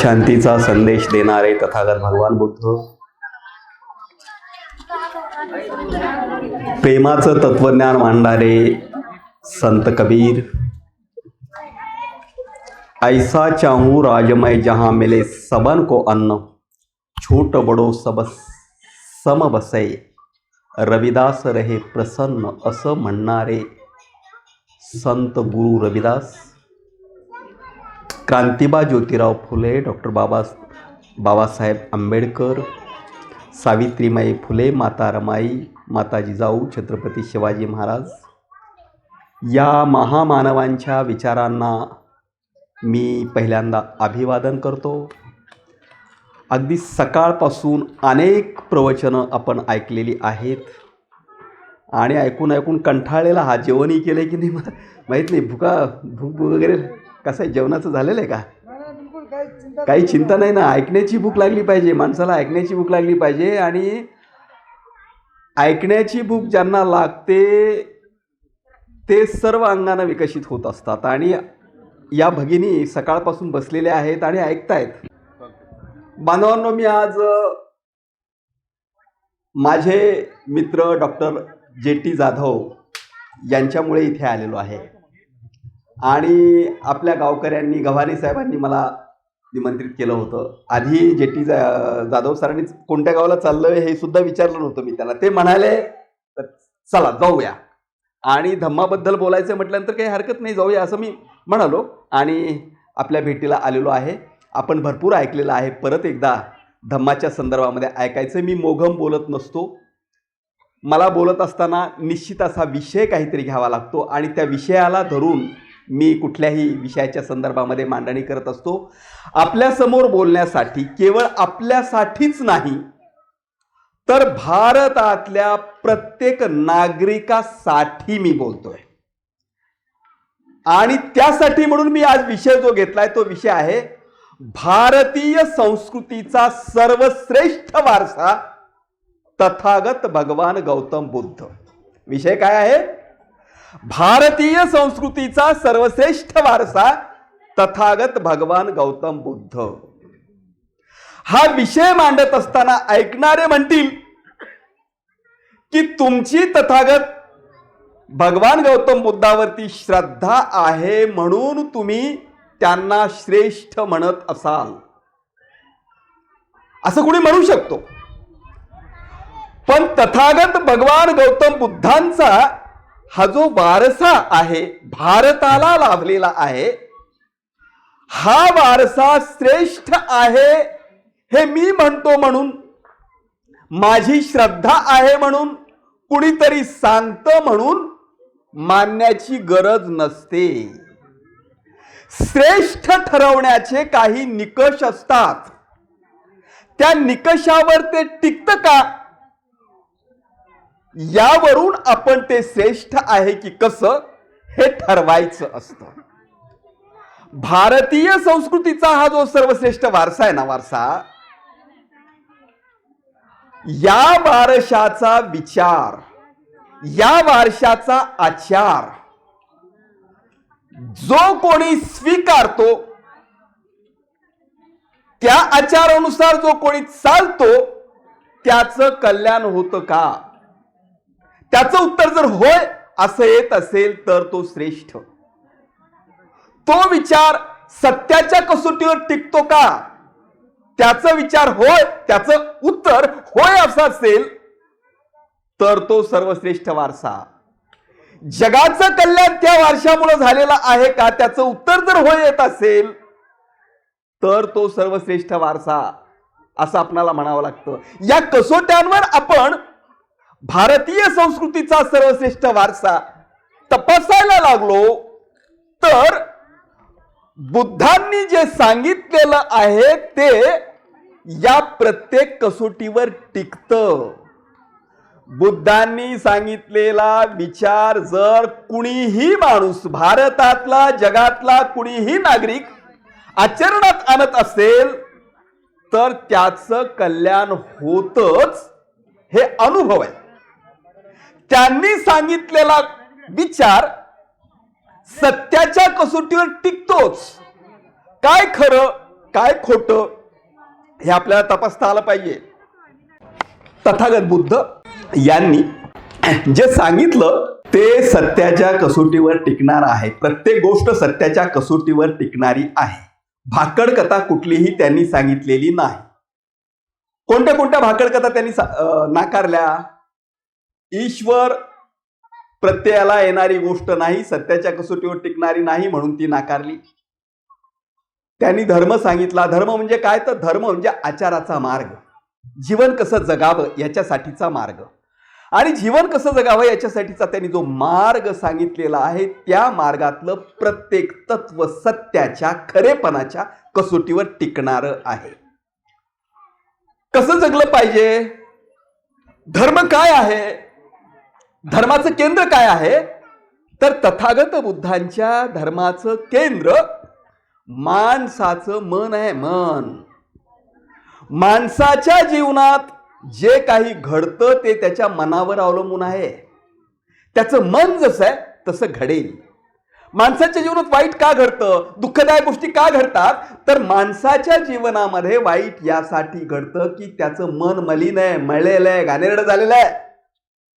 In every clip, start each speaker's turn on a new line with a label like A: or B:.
A: शांतीचा संदेश देणारे तथागत भगवान बुद्ध, प्रेमाचं तत्वज्ञान मांडणारे संत कबीर, ऐसा चाहूं राजमय जहां मिले सबन को अन्न, छोट बड़ो सब सम बसे, रविदास रहे प्रसन्न असं म्हणणारे संत गुरु रविदास, क्रांतिबा ज्योतिराव फुले, डॉक्टर बाबासाहेब आंबेडकर, सावित्रीमाई फुले, माता रमाई, माता जिजाऊ, छत्रपती शिवाजी महाराज या महामानवांच्या विचारांना मी पहिल्यांदा अभिवादन करतो. अगदी सकाळपासून अनेक प्रवचनं आपण ऐकलेली आहेत आणि ऐकून कंठाळलेला हा. जेवणही केलं की नाही मला माहीत नाही. भूक वगैरे कसं आहे, जेवणाचं झालेलं आहे का? काही चिंता नाही ना. ऐकण्याची भूक लागली पाहिजे माणसाला, ऐकण्याची भूक लागली पाहिजे. आणि ऐकण्याची भूक ज्यांना लागते ते सर्व अंगानं विकसित होत असतात. आणि या भगिनी सकाळपासून बसलेल्या आहेत आणि ऐकतायत. बांधवांनो, मी आज माझे मित्र डॉक्टर JT जाधव यांच्यामुळे इथे आलेलो आहे. आणि आपल्या गावकऱ्यांनी, गव्हाणे साहेबांनी मला निमंत्रित केलं होतं. आधी JT जाधव सरांनी कोणत्या गावाला चाललं हे सुद्धा विचारलं नव्हतं मी त्यांना. ते म्हणाले चला जाऊया, आणि धम्माबद्दल बोलायचं म्हटल्यानंतर काही हरकत नाही, जाऊया असं मी म्हणालो आणि आपल्या भेटीला आलेलो आहे. आपण भरपूर ऐकलेलं आहे. परत एकदा धम्माच्या संदर्भामध्ये ऐकायचं. मी मोघम बोलत नसतो. मला बोलत असताना निश्चित असा विषय काहीतरी घ्यावा लागतो आणि त्या विषयाला धरून मी कुठल्याही विषयाच्या संदर्भामध्ये मांडणी करत असतो. आपल्यासमोर बोलण्यासाठी, केवळ आपल्यासाठीच नाही तर भारतातल्या प्रत्येक नागरिकासाठी मी बोलतोय. आणि त्यासाठी म्हणून मी आज विषय जो घेतलाय तो विषय आहे भारतीय संस्कृतीचा सर्वश्रेष्ठ वारसा, तथागत भगवान गौतम बुद्ध. विषय काय आहे? भारतीय संस्कृतीचा सर्वश्रेष्ठ वारसा, तथागत भगवान गौतम बुद्ध. हा विषय मांडत असताना ऐकणारे म्हणतील की तुमची तथागत भगवान गौतम बुद्धावरती श्रद्धा आहे म्हणून तुम्ही त्यांना श्रेष्ठ म्हणत असाल, असं कोणी म्हणू शकतो. पण तथागत भगवान गौतम बुद्धांचा हा जो वारसा आहे, भारताला लाभलेला आहे, हा वारसा श्रेष्ठ आहे हे मी म्हणतो म्हणून, माझी श्रद्धा आहे म्हणून, कुणीतरी सांगतं म्हणून मानण्याची गरज नसते. श्रेष्ठ ठरवण्याचे काही निकष असतात. त्या निकषावर ते टिकतं का, यावरून आपण ते श्रेष्ठ आहे की कसं हे ठरवायचं असतं. भारतीय संस्कृतीचा हा जो सर्वश्रेष्ठ वारसा आहे ना, वारसा, या वारशाचा विचार, या वारशाचा आचार जो कोणी स्वीकारतो, त्या आचारानुसार जो कोणी चालतो, त्याचं कल्याण होतं का? त्याचं उत्तर जर होय असं येत असेल तर तो श्रेष्ठ. तो विचार सत्याच्या कसोटीवर टिकतो का? त्याचा विचार होय, त्याचं उत्तर होय असं असेल तर तो सर्वश्रेष्ठ वारसा. जगाचं कल्याण त्या वारशामुळे झालेलं आहे का? त्याचं उत्तर जर होय येत असेल तर तो सर्वश्रेष्ठ वारसा असं आपल्याला म्हणावं लागतं. या कसोट्यांवर आपण भारतीय संस्कृतीचा सर्वश्रेष्ठ वारसा तपासायला लागलो तर बुद्धांनी जे सांगितलेलं आहे ते या प्रत्येक कसोटीवर टिकतं. बुद्धांनी सांगितलेला विचार जर कुणीही माणूस, भारतातला, जगातला कुणीही नागरिक आचरणात आणत असेल तर त्याचं कल्याण होतच, हे अनुभव आहे. त्यांनी सांगितलेला विचार सत्याच्या कसोटीवर टिकतोच. काय खरं काय खोटं हे आपल्याला तपासता आलं पाहिजे. तथागत बुद्ध यांनी जे सांगितलं ते सत्याच्या कसोटीवर टिकणार आहे. प्रत्येक गोष्ट सत्याच्या कसोटीवर टिकणारी आहे. भाकड कथा कुठलीही त्यांनी सांगितलेली नाही. कोणत्या कोणत्या भाकड कथा त्यांनी नाकारल्या? ईश्वर प्रत्ययाला येणारी गोष्ट नाही, सत्याच्या कसोटीवर टिकणारी नाही म्हणून ती नाकारली. त्यांनी धर्म सांगितला. धर्म म्हणजे काय? तर धर्म म्हणजे आचाराचा मार्ग, जीवन कसं जगावं याच्यासाठीचा मार्ग. आणि जीवन कसं जगावं याच्यासाठीचा त्यांनी जो मार्ग सांगितलेला आहे त्या मार्गातलं प्रत्येक तत्व सत्याच्या खरेपणाच्या कसोटीवर टिकणारं आहे. कसं जगलं पाहिजे? धर्म काय आहे? धर्माचं केंद्र काय आहे? तर तथागत बुद्धांच्या धर्माचं केंद्र माणसाचं मन आहे. मन. माणसाच्या जीवनात जे काही घडतं ते त्याच्या मनावर अवलंबून आहे. त्याचं मन जसं आहे तसं घडेल. माणसाच्या जीवनात वाईट का घडतं, दुःखदायक गोष्टी का घडतात, तर माणसाच्या जीवनामध्ये वाईट यासाठी घडतं की त्याचं मन मलिन आहे, मळलेलं आहे, घाणेरडं झालेलं आहे.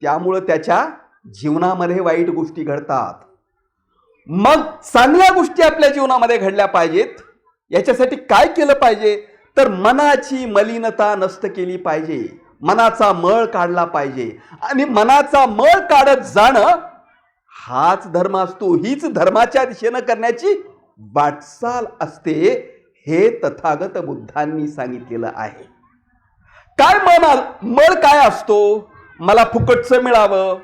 A: त्यामुळं त्याच्या जीवनामध्ये वाईट गोष्टी घडतात. मग चांगल्या गोष्टी आपल्या जीवनामध्ये घडल्या पाहिजेत. याच्यासाठी काय केलं पाहिजे? तर मनाची मलिनता नष्ट केली पाहिजे, मनाचा मळ काढला पाहिजे. आणि मनाचा मळ काढत जाणं हाच धर्म असतो. हीच धर्माच्या दिशेनं करण्याची वाटचाल असते. हे तथागत बुद्धांनी सांगितलेलं आहे. काय मळ काय असतो? मला फुकटचं मिळावं,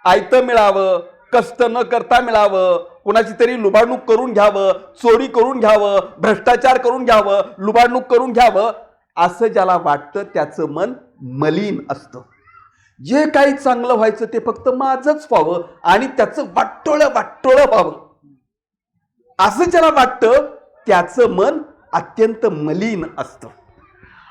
A: आयतं मिळावं, कष्ट न करता मिळावं, कुणाची तरी लुबाडणूक करून घ्यावं, चोरी करून घ्यावं, भ्रष्टाचार करून घ्यावं, लुबाडणूक करून घ्यावं, असं ज्याला वाटतं त्याचं मन मलिन असतं. जे काही चांगलं व्हायचं ते फक्त माझंच व्हावं आणि त्याचं वाटोळं व्हावं असं ज्याला वाटतं त्याचं मन अत्यंत मलिन असतं.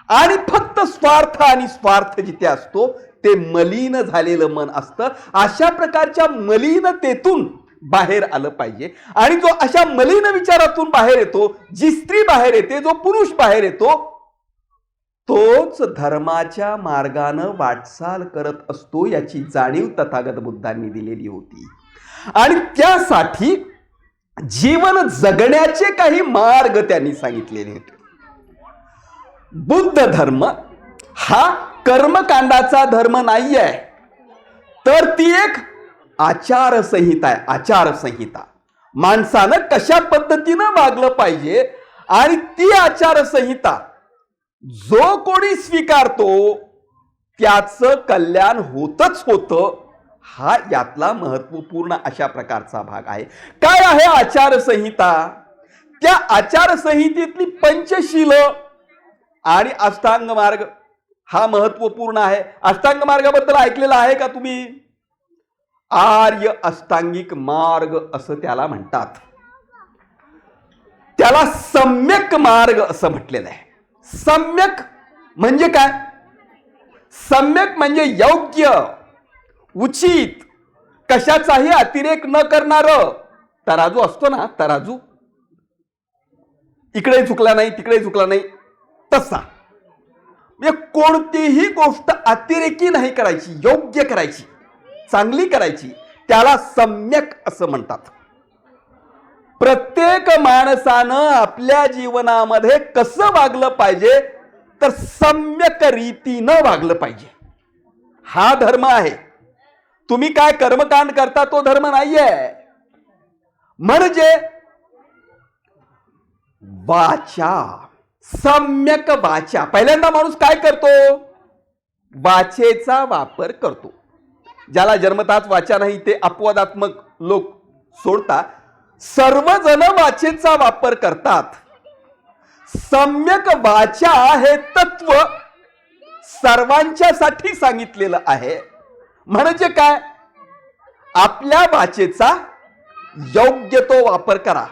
A: आणि फक्त स्वार्थ आणि स्वार्थ जिथे असतो ते मलिन झालेलं मन असतं. अशा प्रकारच्या मलिनतेतून बाहेर आलं पाहिजे. आणि जो अशा मलिन विचारातून बाहेर येतो, जी स्त्री बाहेर येते, जो पुरुष बाहेर येतो, तोच धर्माच्या मार्गानं वाटचाल करत असतो. याची जाणीव तथागत बुद्धांनी दिलेली होती. आणि त्यासाठी जीवन जगण्याचे काही मार्ग त्यांनी सांगितलेले होते. बुद्ध धर्म हा कर्मकांडाचा धर्म नाही आहे, तर ती एक आचारसंहिता आहे. आचारसंहिता. माणसानं कशा पद्धतीनं वागलं पाहिजे आणि ती आचारसंहिता जो कोणी स्वीकारतो त्याचं कल्याण होतच होतं. हा यातला महत्वपूर्ण अशा प्रकारचा भाग आहे. काय आहे आचारसंहिता? त्या आचारसंहितेतली पंचशील आणि अष्टांग मार्ग हा महत्वपूर्ण आहे. अष्टांग मार्गाबद्दल ऐकलेलं आहे का तुम्ही? आर्य अष्टांगिक मार्ग असं त्याला म्हणतात. त्याला सम्यक मार्ग असं म्हटलेलं आहे. सम्यक म्हणजे काय? सम्यक म्हणजे योग्य, उचित, कशाचाही अतिरेक न करणारं. तराजू असतो ना, तराजू, इकडे झुकला नाही तिकडे झुकला नाही तसा. म्हणजे कोणतीही गोष्ट अतिरेकी नाही करायची, योग्य करायची, चांगली करायची. त्याला सम्यक असं म्हणतात. प्रत्येक माणसानं आपल्या जीवनामध्ये कसं वागलं पाहिजे? तर सम्यक रीतीनं वागलं पाहिजे. हा धर्म आहे. तुम्ही काय कर्मकांड करता तो धर्म नाहीये. म्हणजे वाचा, सम्यक वाचा. पहिल्यांदा माणूस काय करतो? वाचेचा वापर करतो. ज्याला जन्मताच वाचा नाही ते अपवादात्मक लोक सोडतात. सर्वजण वाचेचा वापर करतात. सम्यक वाचा हे तत्व सर्वांच्यासाठी सांगितलेलं आहे. म्हणजे काय? आपल्या वाचेचा योग्य तो वापर करा,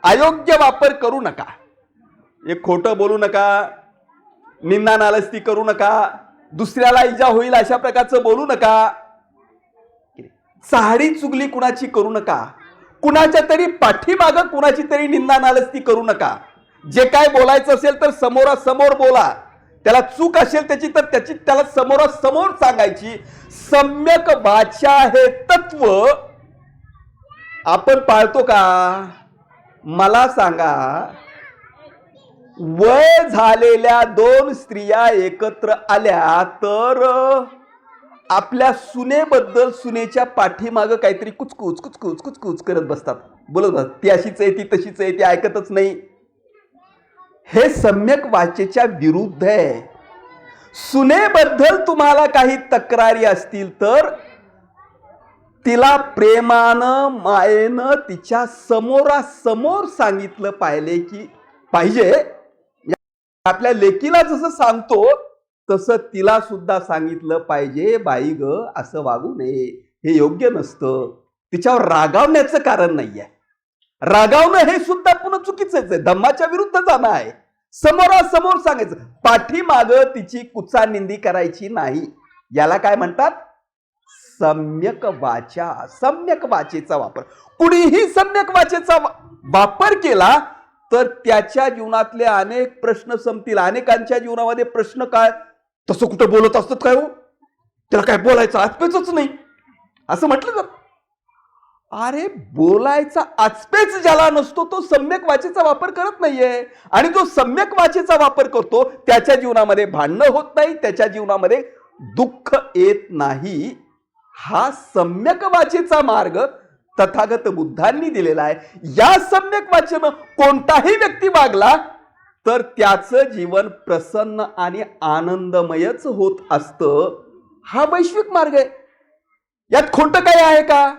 A: अयोग्य वापर करू नका. एक खोटं बोलू नका, निंदा नालस्ती करू नका, दुसऱ्याला इजा होईल अशा प्रकारचं बोलू नका, चाहडी चुगली कुणाची करू नका, कुणाच्या तरी पाठीमागं कुणाची तरी निंदा नालस्ती करू नका. जे काय बोलायचं असेल तर समोरासमोर बोला. त्याला चूक असेल तर त्याला समोरासमोर सांगायची. सम्यक वाचा हे तत्व आपण पाळतो का? मला सांगा, वय झालेल्या दोन स्त्रिया एकत्र आल्या तर आपल्या सुनेबद्दल सुनेच्या पाठीमागं काहीतरी कुचकुच कुचकुच कुचकुच करत बसतात, बोलत बसतात. ती अशीच आहे, ती तशीच आहे, ती ऐकतच नाही. हे सम्यक वाचेच्या विरुद्ध आहे. सुनेबद्दल तुम्हाला काही तक्रारी असतील तर तिला प्रेमानं मायेनं तिच्या समोरासमोर सांगितलं पाहिजे. आपल्या लेकीला जसं सांगतो तसं तिला सुद्धा सांगितलं पाहिजे, बाई ग असं वागू नये, हे योग्य नसतं. तिच्यावर रागावण्याचं कारण नाहीये. रागावणं हे सुद्धा पुन्हा चुकीचंच आहे, धम्माच्या विरुद्ध जाणं आहे. समोरासमोर सांगायचं, पाठीमाग तिची कुचानिंदी करायची नाही. याला काय म्हणतात? सम्यक वाचा. सम्यक वाचेचा वापर. कुणीही सम्यक वाचेचा वापर केला तर त्याच्या जीवनातले अनेक प्रश्न संपतील. अनेकांच्या जीवनामध्ये प्रश्न काय, तसं कुठं बोलत असतात काय हो, त्याला काय बोलायचं आचपेच नाही असं म्हटलं तर, अरे बोलायचा आचपेच ज्याला नसतो तो सम्यक वाचेचा वापर करत नाहीये. आणि जो सम्यक वाचेचा वापर करतो त्याच्या जीवनामध्ये भांडणं होत नाही, त्याच्या जीवनामध्ये दुःख येत नाही. हा सम्यक वाचेचा मार्ग तथागत बुद्धांनी दिलेला आहे. या सम्यक वाचेनं कोणताही व्यक्ती वागला तर त्याचं जीवन प्रसन्न आणि आनंदमयच होत असतं. हा वैश्विक मार्ग आहे. यात खोटं काही आहे का?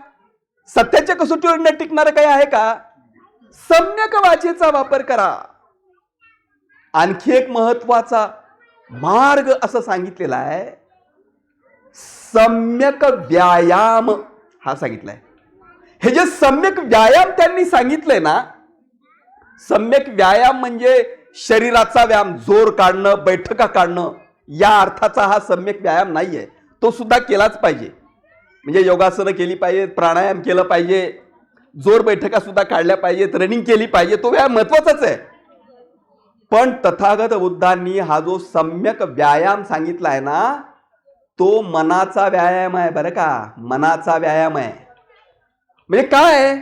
A: सत्याच्या कसोटीवर न टिकणारं काही आहे का? सम्यक वाचेचा वापर करा. आणखी एक महत्वाचा मार्ग असं सांगितलेला आहे, सम्यक व्यायाम हा सांगितलाय. हे जे सम्यक व्यायाम त्यांनी सांगितलंय ना, सम्यक व्यायाम म्हणजे शरीराचा व्यायाम, जोर काढणं, बैठका काढणं, या अर्थाचा हा सम्यक व्यायाम नाहीये. तो सुद्धा केलाच पाहिजे. म्हणजे योगासनं केली पाहिजेत, प्राणायाम केलं पाहिजे, जोर बैठका सुद्धा काढल्या पाहिजेत, रनिंग केली पाहिजे. तो व्यायाम महत्वाचाच आहे. पण तथागत बुद्धांनी हा जो सम्यक व्यायाम सांगितलाय ना, तो मनाचा व्यायाम आहे बरं का. मनाचा व्यायाम आहे. म्हणजे काय,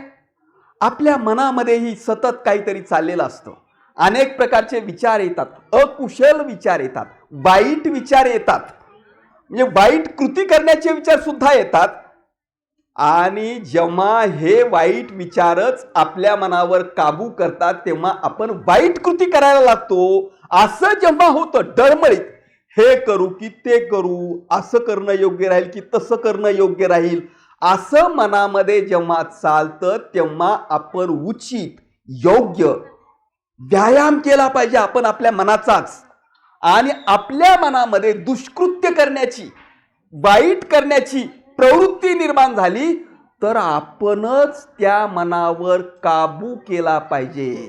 A: आपल्या मनामध्येही सतत काहीतरी चाललेलं असतं. अनेक प्रकारचे विचार येतात, अकुशल विचार येतात, वाईट विचार येतात, म्हणजे वाईट कृती करण्याचे विचार सुद्धा येतात. आणि जेव्हा हे वाईट विचारच आपल्या मनावर काबू करतात तेव्हा आपण वाईट कृती करायला लागतो. असं जेव्हा होतं डळमळीत, हे करू की ते करू, असं करणं योग्य राहील की तसं करणं योग्य राहील, असं मनामध्ये जेव्हा चालतं तेव्हा आपण उचित योग्य व्यायाम केला पाहिजे आपण आपल्या मनाचाच. आणि आपल्या मनामध्ये दुष्कृत्य करण्याची, वाईट करण्याची प्रवृत्ती निर्माण झाली तर आपणच त्या मनावर काबू केला पाहिजे.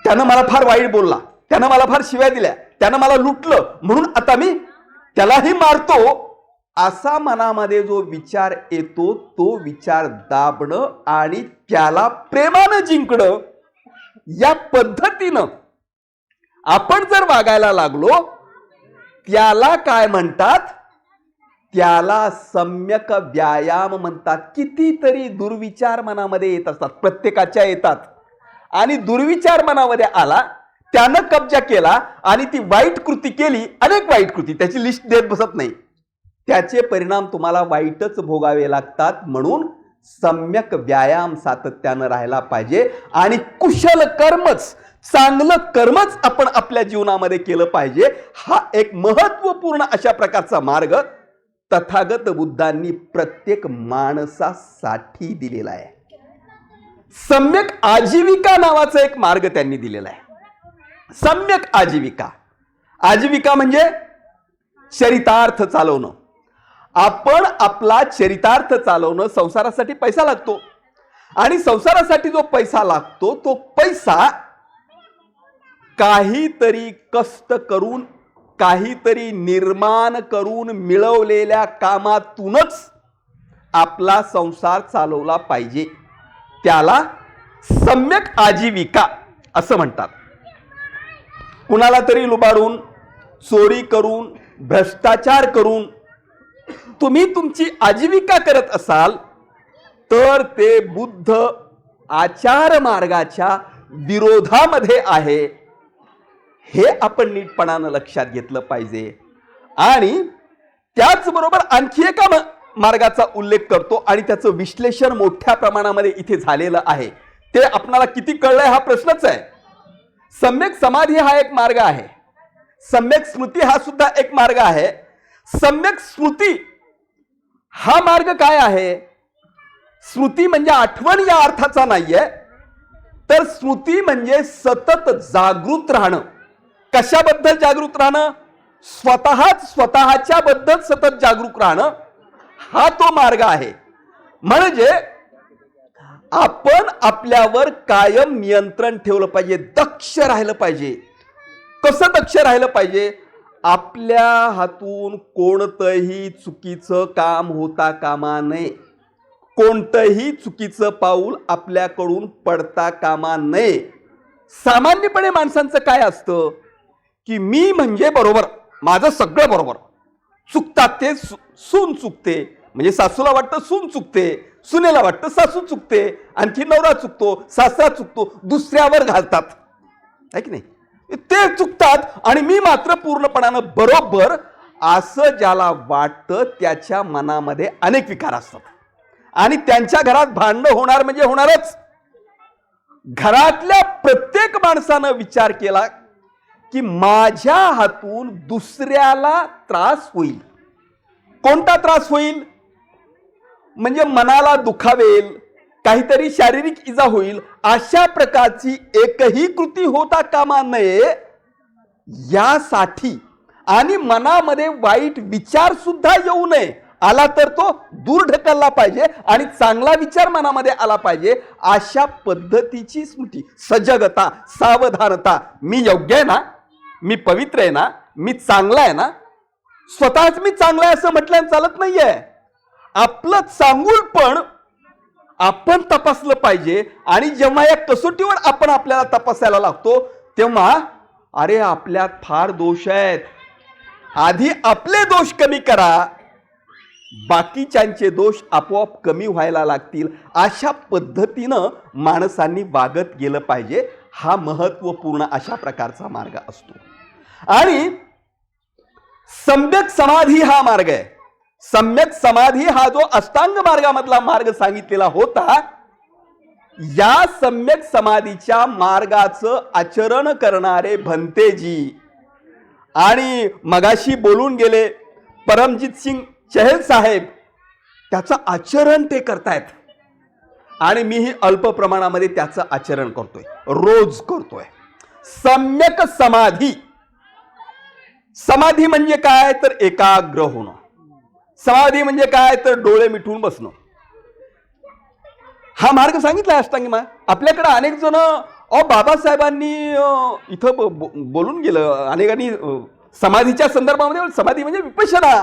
A: त्यानं मला फार वाईट बोलला, त्यानं मला फार शिव्या दिल्या, त्यानं मला लुटलं म्हणून आता मी त्यालाही मारतो, असा मनामध्ये जो विचार येतो तो विचार दाबणं आणि त्याला प्रेमानं जिंकणं, या पद्धतीनं आपण जर वागायला लागलो त्याला काय म्हणतात? त्याला सम्यक व्यायाम म्हणतात. कितीतरी दुर्विचार मनामध्ये येत असतात, प्रत्येकाच्या येतात. आणि दुर्विचार मनामध्ये आला, त्यानं कब्जा केला आणि ती वाईट कृती केली, अनेक वाईट कृती, त्याची लिस्ट देत बसत नाही, त्याचे परिणाम तुम्हाला वाईटच भोगावे लागतात. म्हणून सम्यक व्यायाम सातत्यानं राहायला पाहिजे आणि कुशल कर्मच, चांगलं कर्मच आपण आपल्या जीवनामध्ये केलं पाहिजे. हा एक महत्वपूर्ण अशा प्रकारचा मार्ग तथागत बुद्धांनी प्रत्येक माणसासाठी दिलेला आहे. सम्यक आजीविका नावाचा एक मार्ग त्यांनी दिलेला आहे. सम्यक आजीविका. आजीविका म्हणजे चरितार्थ चालवणं. आपण आपला चरितार्थ चालवणं, संसारासाठी पैसा लागतो आणि संसारासाठी जो पैसा लागतो तो पैसा काहीतरी कष्ट करून, काहीतरी निर्माण करून मिळवलेल्या कामातूनच आपला संसार चालवला पाहिजे. त्याला सम्यक आजीविका असं म्हणतात. कुणाला तरी लुबाडून, चोरी करून, भ्रष्टाचार करून तुम्ही तुमची आजीविका करत असाल तर ते बुद्ध आचार मार्गाच्या विरोधामध्ये आहे, हे आपण नीटपणानं लक्षात घेतलं पाहिजे. आणि त्याचबरोबर आणखी एका मार्गाचा उल्लेख करतो आणि त्याचं विश्लेषण मोठ्या प्रमाणामध्ये इथे झालेलं आहे. ते आपणाला किती कळलंय हा प्रश्नच आहे. सम्यक समाधी हा एक मार्ग आहे, सम्यक स्मृती हा सुद्धा एक मार्ग आहे. सम्यक स्मृती हा मार्ग काय आहे? स्मृती म्हणजे आठवण या अर्थाचा नाहीये, तर स्मृती म्हणजे सतत जागृत राहणं. कशाबद्दल जागृत राहणं? स्वतःच्या बद्दल सतत जागरूक राहणं, हा तो मार्ग आहे. म्हणजे आपण आपल्यावर कायम नियंत्रण ठेवलं पाहिजे, दक्ष राहिलं पाहिजे. कसं दक्ष राहिलं पाहिजे? आपल्या हातून कोणतंही चुकीचं काम होता कामा नये, कोणतंही चुकीचं पाऊल आपल्याकडून पडता कामा नये. सामान्यपणे माणसांचं काय असतं की मी म्हणजे बरोबर, माझं सगळं बरोबर, चुकतात ते सून चुकते, म्हणजे सासूला वाटतं सून चुकते, सुनेला वाटतं सासू चुकते, आणखी नवरा चुकतो, सासरा चुकतो, दुसऱ्यावर घालतात, आहे की नाही? ते चुकतात आणि मी मात्र पूर्णपणानं बरोबर, असं ज्याला वाटतं त्याच्या मनामध्ये अनेक विकार असतात आणि त्यांच्या घरात भांडणं होणार म्हणजे होणारच. घरातल्या प्रत्येक माणसानं विचार केला की माझ्या हातून दुसऱ्याला त्रास होईल. कोणता त्रास होईल? म्हणजे मनाला दुखावेल, काहीतरी शारीरिक इजा होईल, अशा प्रकारची एकही कृती होता कामा नये यासाठी, आणि मनामध्ये वाईट विचार सुद्धा येऊ नये. आला तर तो दूर ढकलला पाहिजे आणि चांगला विचार मनामध्ये आला पाहिजे, अशा पद्धतीची स्मृती, सजगता, सावधानता. मी योग्य आहे ना, मी पवित्र आहे ना, मी चांगला आहे ना. स्वतःच मी चांगला आहे असं म्हटल्यानं चालत नाहीये. आपलं चांगुलपण आपण तपासलं पाहिजे. आणि जेव्हा या कसोटीवर आपण आपल्याला तपासायला लागतो तेव्हा अरे आपल्यात फार दोष आहेत, आधी आपले दोष कमी करा, बाकीच्यांचे दोष आपोआप कमी व्हायला लागतील. अशा पद्धतीनं माणसांनी वागत गेलं पाहिजे. हा महत्वपूर्ण अशा प्रकारचा मार्ग असतो. आणि सम्यक समाधी हा मार्ग आहे. सम्यक समाधी हा जो अष्टांग मार्गामधला मार्ग सांगितलेला होता, या सम्यक समाधीच्या मार्गाचं आचरण करणारे भंतेजी आणि मगाशी बोलून गेले परमजित सिंग चहल साहेब, त्याचं आचरण ते करतायत आणि मीही अल्प प्रमाणामध्ये त्याचं आचरण करतोय, रोज करतोय. सम्यक समाधी, समाधी म्हणजे काय तर एकाग्र होणं. समाधी म्हणजे काय तर डोळे मिटून बसणं. हा मार्ग सांगितला अष्टांगी मार्ग. आपल्याकडे अनेक जण बाबासाहेबांनी इथं बोलून गेलं अनेकांनी समाधीच्या संदर्भामध्ये. समाधी म्हणजे विपश्यना.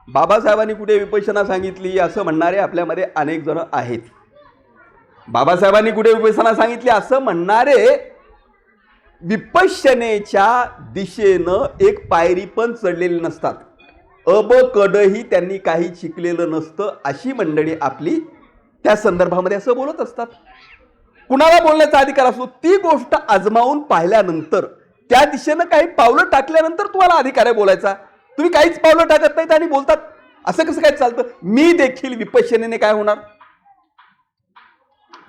A: बाबासाहेबांनी कुठे विपश्यना सांगितली असं म्हणणारे आपल्यामध्ये अनेक जण आहेत. बाबासाहेबांनी कुठे विपश्यना सांगितली असं म्हणणारे विपश्यनेच्या दिशेनं एक पायरी पण चढलेली नसतात. अब कडही त्यांनी काही शिकलेलं नसतं, अशी मंडळी आपली त्या संदर्भामध्ये असं बोलत असतात. कुणाला बोलण्याचा अधिकार असतो? ती गोष्ट आजमावून पाहिल्यानंतर, त्या दिशेनं काही पावलं टाकल्यानंतर तुम्हाला अधिकार आहे बोलायचा. तुम्ही काहीच पावलं टाकत नाहीत आणि बोलतात, असं कसं काय चालतं? मी देखील विपश्यनेने काय होणार?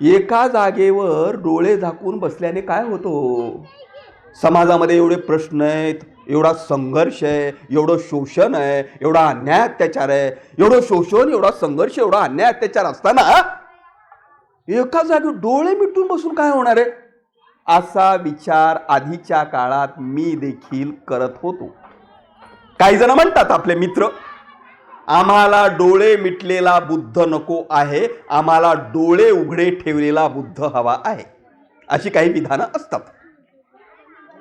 A: एका जागेवर डोळे झाकून बसल्याने काय होतो? समाजामध्ये एवढे प्रश्न आहेत, एवढा संघर्ष आहे, एवढं शोषण आहे, एवढा अन्याय अत्याचार आहे, एवढं शोषण, एवढा संघर्ष, एवढा अन्याय अत्याचार असताना एका जागी डोळे मिटून बसून काय होणार आहे? असा विचार आधीच्या काळात मी देखील करत होतो. काही जण म्हणतात आपले मित्र, आम्हाला डोळे मिटलेला बुद्ध नको आहे, आम्हाला डोळे उघडे ठेवलेला बुद्ध हवा आहे, अशी काही विधानं असतात.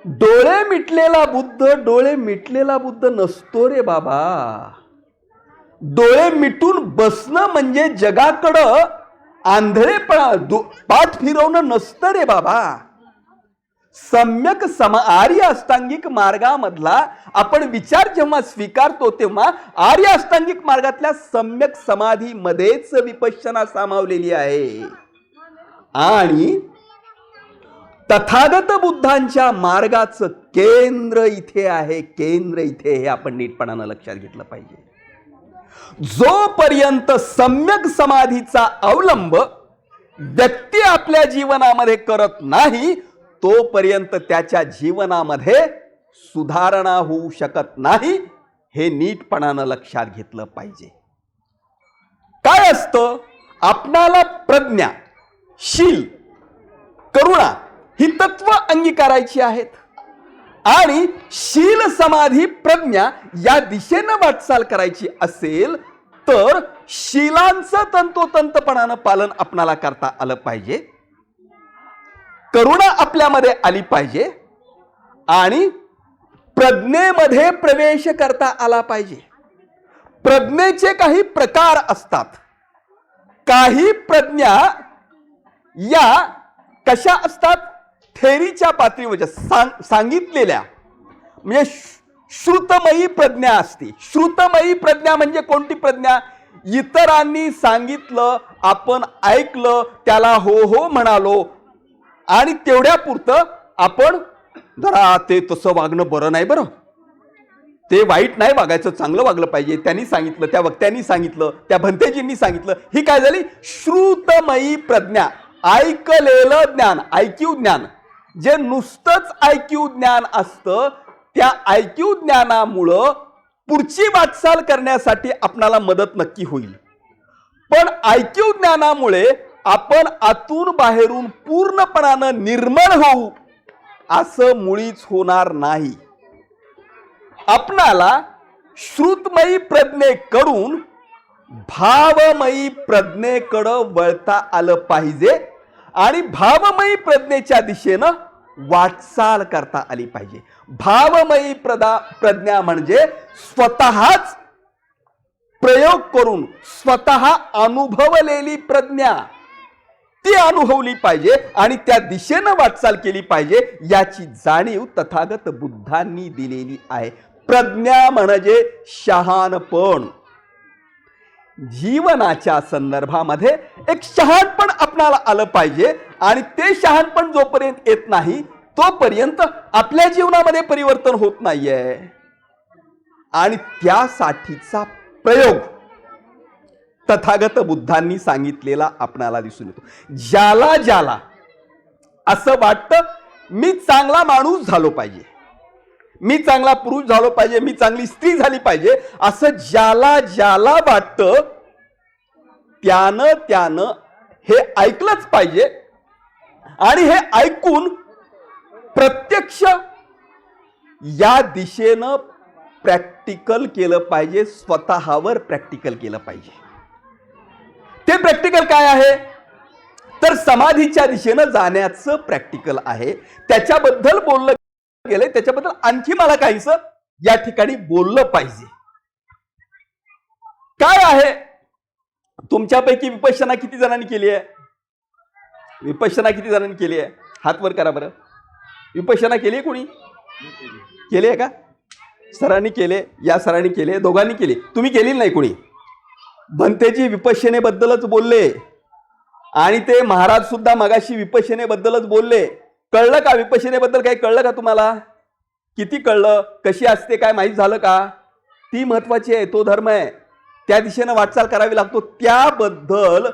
A: डोळे मिटलेला बुद्ध डोळे मिटलेला बुद्ध नसतो रे बाबा. डोळे मिटून बसणं म्हणजे जगाकडं आंधळेपणा पाठ फिरवणं नसतं रे बाबा. सम्यक आर्य अष्टांगिक मार्गामधला आपण विचार जेव्हा स्वीकारतो तेव्हा आर्य अष्टांगिक मार्गातल्या सम्यक समाधीमध्येच विपश्यना सामावलेली आहे. आणि तथागत बुद्धांच्या मार्गाचं केंद्र इथे आहे, केंद्र इथे, हे आपण नीटपणानं लक्षात घेतलं पाहिजे. जोपर्यंत सम्यक समाधीचा अवलंब व्यक्ती आपल्या जीवनामध्ये करत नाही तोपर्यंत त्याच्या जीवनामध्ये सुधारणा होऊ शकत नाही, हे नीटपणानं लक्षात घेतलं पाहिजे. काय असतं? आपणाला प्रज्ञा, शील, करुणा ही तत्व अंगीकारायची आहेत आणि शील, समाधी, प्रज्ञा या दिशेनं वाटचाल करायची असेल तर शीलांचं तंतोतंतपणानं पालन आपणाला करता आलं पाहिजे, करुणा आपल्यामध्ये आली पाहिजे आणि प्रज्ञेमध्ये प्रवेश करता आला पाहिजे. प्रज्ञेचे काही प्रकार असतात. काही प्रज्ञा या कशा असतात? थेरीच्या पातळीवर सांगितलेल्या, म्हणजे श्रुतमयी प्रज्ञा असते. श्रुतमयी प्रज्ञा म्हणजे कोणती प्रज्ञा? इतरांनी सांगितलं, आपण ऐकलं, त्याला हो हो म्हणालो आणि तेवढ्या पुरतं आपण जरा ते तसं वागणं बरं नाही, बरं ते वाईट नाही वागायचं, चांगलं वागलं पाहिजे, त्यांनी सांगितलं, त्या वक्त्यांनी सांगितलं, त्या भंतेजींनी सांगितलं, ही काय झाली? श्रुतमयी प्रज्ञा, ऐकलेलं ज्ञान, ऐक्यू ज्ञान. जे नुसतंच ऐक्यू ज्ञान असतं त्या ऐक्यू ज्ञानामुळं पुढची वाटचाल करण्यासाठी आपणाला मदत नक्की होईल. पण ऐक्यू ज्ञानामुळे आपण आतून बाहेरून पूर्णपणानं निर्मळ होऊ असं मुळीच होणार नाही. आपणाला श्रुतमयी प्रज्ञेकडून भावमयी प्रज्ञेकडं वळता आलं पाहिजे आणि भावमयी प्रज्ञेच्या दिशेनं वाटचाल करता आली पाहिजे. भावमयी प्रज्ञा म्हणजे स्वतःच प्रयोग करून स्वतः अनुभवलेली प्रज्ञा, ती अनुभवली पाहिजे आणि त्या दिशेनं वाटचाल केली पाहिजे, याची जाणीव तथागत बुद्धांनी दिलेली आहे. प्रज्ञा म्हणजे शहाणपण. जीवनाच्या संदर्भामध्ये एक शहाणपण आपणाला आलं पाहिजे आणि ते शहाणपण जोपर्यंत येत नाही तोपर्यंत आपल्या जीवनामध्ये परिवर्तन होत नाहीये. आणि त्यासाठीचा प्रयोग तथागत बुद्धांनी सांगितलेला आपणाला दिसून येतो. ज्याला ज्याला असं वाटतं मी चांगला माणूस झालो पाहिजे, मी चांगला पुरुष झालो पाहिजे, मी चांगली स्त्री झाली पाहिजे, असं ज्याला ज्याला वाटतं त्यानं हे ऐकलंच पाहिजे आणि हे ऐकून प्रत्यक्ष या दिशेनं प्रॅक्टिकल केलं पाहिजे, स्वतःवर प्रॅक्टिकल केलं पाहिजे. ते प्रॅक्टिकल काय आहे? तर समाधीच्या दिशेनं जाण्याचं प्रॅक्टिकल आहे. त्याच्याबद्दल बोललं गेले, त्याच्याबद्दल आणखी मला काहीच या ठिकाणी बोललं पाहिजे. काय आहे? तुमच्यापैकी विपश्यना किती जणांनी केली आहे? विपश्यना किती जणांनी केली आहे? हात वर करा बरं. विपश्यना केली आहे कोणी? केली आहे का? सरांनी केले, या सरांनी केले, दोघांनी केली. तुम्ही केली नाही कोणी? भंतेजी विपश्यनेबद्दलच बोलले आणि ते महाराज सुद्धा मगाशी विपश्यनेबद्दलच बोलले. कळलं का? विपश्यनेबद्दल काही कळलं का तुम्हाला? किती कळलं? कशी असते काय माहीत झालं का? ती महत्वाची आहे. तो धर्म आहे, त्या दिशेनं वाटचाल करावी लागतो. त्याबद्दल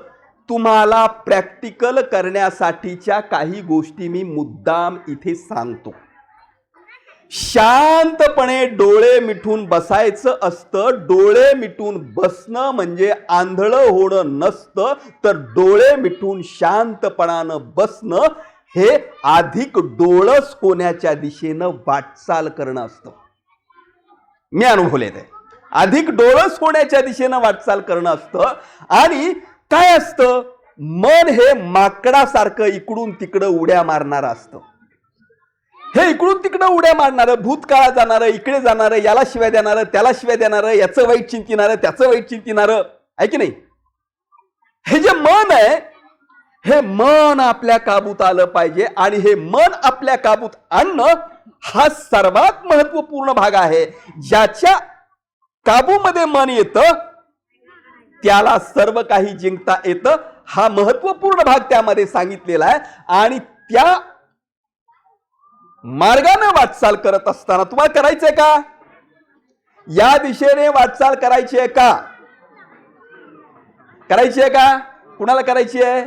A: तुम्हाला प्रॅक्टिकल करण्यासाठीच्या काही गोष्टी मी मुद्दाम इथे सांगतो. शांतपणे डोळे मिटून बसायचं असतं. डोळे मिटून बसणं म्हणजे आंधळं होणं नसतं, तर डोळे मिटून शांतपणानं बसणं हे अधिक डोळस होण्याच्या दिशेनं वाटचाल करणं असतं. मी अनुभवले ते. अधिक डोळस होण्याच्या दिशेनं वाटचाल करणं असतं. आणि काय असतं? मन हे माकडासारखं इकडून तिकडं उड्या मारणारं असतं. हे इकडून तिकडं उड्या मारणारं, भूतकाळात जाणारं, इकडे जाणारं, याला शिव्या देणारं, त्याला शिव्या देणारं, याचं वाईट चिंतिणारं, त्याचं वाईट चिंतिणारं आहे की नाही? हे जे मन आहे हे मन आपल्या काबूत आलं पाहिजे आणि हे मन आपल्या काबूत आणणं हा सर्वात महत्वपूर्ण भाग आहे. ज्याच्या काबूमध्ये मन येतं त्याला सर्व काही जिंकता येतं. हा महत्वपूर्ण भाग त्यामध्ये सांगितलेला आहे. आणि त्या मार्गाने वाटचाल करत असताना तुम्हाला करायचंय का? या दिशेने वाटचाल करायची आहे का? करायची आहे का? कुणाला करायची आहे?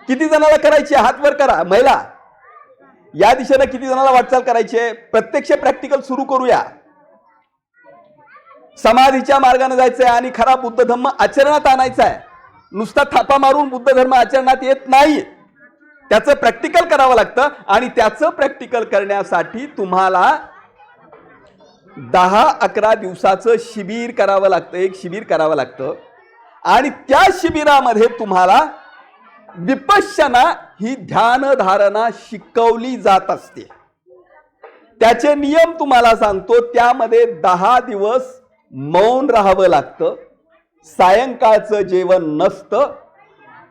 A: किती जणाला करायची आहे? हात वर करा. महिला, या दिशेने किती जणाला वाटचाल करायची आहे? प्रत्यक्ष प्रॅक्टिकल सुरू करूया. समाधीच्या मार्गाने जायचंय आणि खरा बुद्ध धर्म आचरणात आणायचा आहे. नुसता थापा मारून बुद्ध धर्म आचरणात येत नाही. त्याचं प्रॅक्टिकल करावं लागतं आणि त्याचं प्रॅक्टिकल करण्यासाठी तुम्हाला 10-11 दिवसाचं शिबिर करावं लागतं. एक शिबिर करावं लागतं आणि त्या शिबिरामध्ये तुम्हाला विपश्यना ही ध्यान धारणा शिकवली जात असते. त्याचे नियम तुम्हाला सांगतो. त्यामध्ये 10 दिवस मौन राहावं लागतं. सायंकाळचं जेवण नसतं.